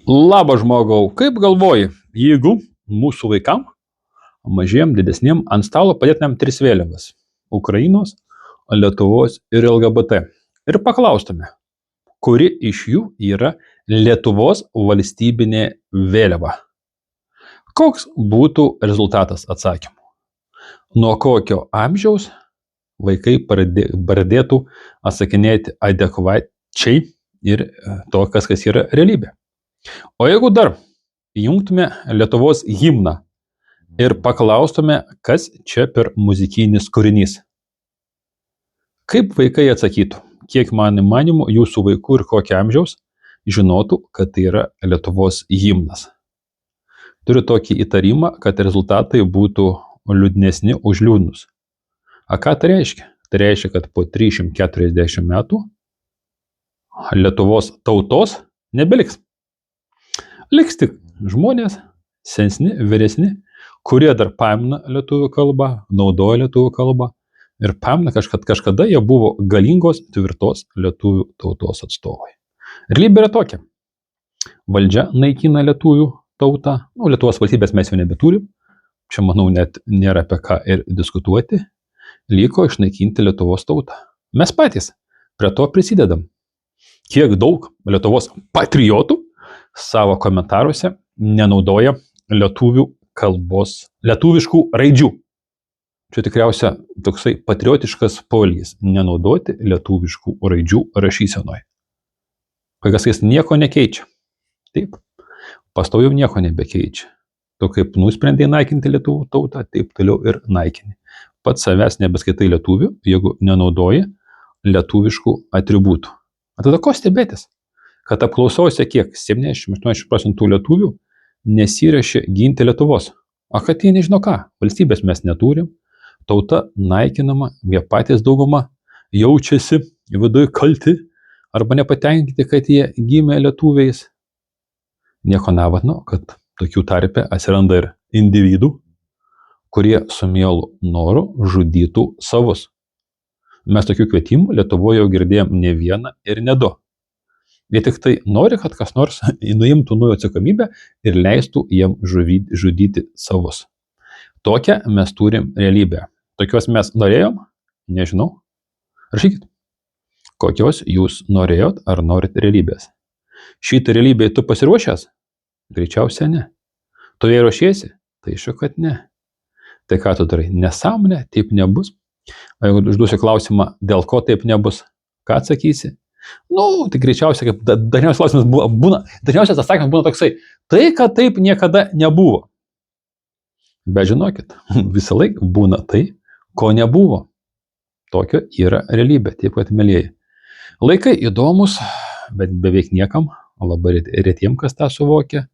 Labas žmogau, kaip galvoji, jeigu mūsų vaikam, mažiem, didesniem, ant stalo padėtumėm 3 vėliavas - Ukrainos, Lietuvos ir LGBT. Ir paklaustume, kuri iš jų yra Lietuvos valstybinė vėliava? Koks būtų rezultatas atsakymų? Nuo kokio amžiaus vaikai pradėtų atsakinėti adekvačiai ir to, kas yra realybė? O jeigu dar įjungtume Lietuvos himną ir paklaustume, kas čia per muzikinis kūrinys? Kaip vaikai atsakytų, kiek manimų jūsų vaikų ir kokio amžiaus žinotų, kad tai yra Lietuvos himnas? Turiu tokį įtarimą, kad rezultatai būtų liūdnesni už liūdnus. A ką tai reiškia? Tai reiškia, kad po 340 metų Lietuvos tautos nebeliks. Liks tik žmonės, sensni, vyresni, kurie dar pamina lietuvių kalbą, naudoja lietuvių kalbą ir pamina, kad kažkada jie buvo galingos, tvirtos lietuvių tautos atstovai. Realybė yra tokia. Valdžia naikina lietuvių tautą, Lietuvos valstybės mes jau nebeturim, čia manau net nėra apie ką ir diskutuoti, liko išnaikinti Lietuvos tautą. Mes patys prie to prisidedam. Kiek daug Lietuvos patriotų savo komentaruose nenaudoja lietuviškų raidžių. Čia tikriausia toksai patriotiškas poelgis - nenaudoti lietuviškų raidžių rašysenoje. Kai kas jis nieko nekeičia. Taip, pastoviai jau nieko nebekeičia. Tu kaip nusprendai naikinti lietuvių tautą, taip toliau ir naikini. Pats savęs nebeskaitai lietuvių, jeigu nenaudoji lietuviškų atributų. O tada ko stebėtis? Kad apklausose kiek 70–80% lietuvių nesiruošia ginti Lietuvos. O kad jie nežino ką, valstybės mes neturim, tauta naikinama, jie patys dauguma jaučiasi viduje kalti arba nepatenkinti, kad jie gimė lietuviais. Nieko nevadno, kad tokių tarpe atsiranda ir individų, kurie su mielu noru žudytų savus. Mes tokių kvietimų Lietuvoje jau girdėjom ne vieną ir ne du. Jie tik tai nori, kad kas nors nuimtų nuo atsakomybę ir leistų jiem žudyti savus. Tokią mes turim realybę. Tokios mes norėjom? Nežinau. Rašykit. Kokios jūs norėjot ar norit realybės? Šitą realybę tu pasiruošęs? Greičiausia ne. Tu jai ruošiesi? Tai aišku, kad ne. Tai ką tu darai? Nesąmonė, taip nebus. O jeigu užduosiu klausimą, dėl ko taip nebus, ką atsakysi? Tai greičiausiai, kaip dažniausias atsakymas būna toksai, tai, kad taip niekada nebuvo. Bet žinokit, visą laiką būna tai, ko nebuvo. Tokio yra realybė, taip kad mielieji. Laikai įdomus, bet beveik niekam, labai retiem, kas tą suvokia.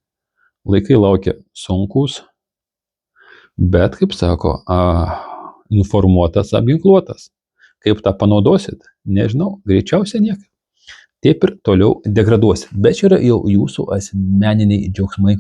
Laikai laukia sunkus, bet, kaip sako, informuotas, apginkluotas. Kaip tą panaudosit, nežinau, greičiausiai niekaip. Taip ir toliau degraduosit. Bet čia yra jau jūsų asmeniniai džiaugsmai.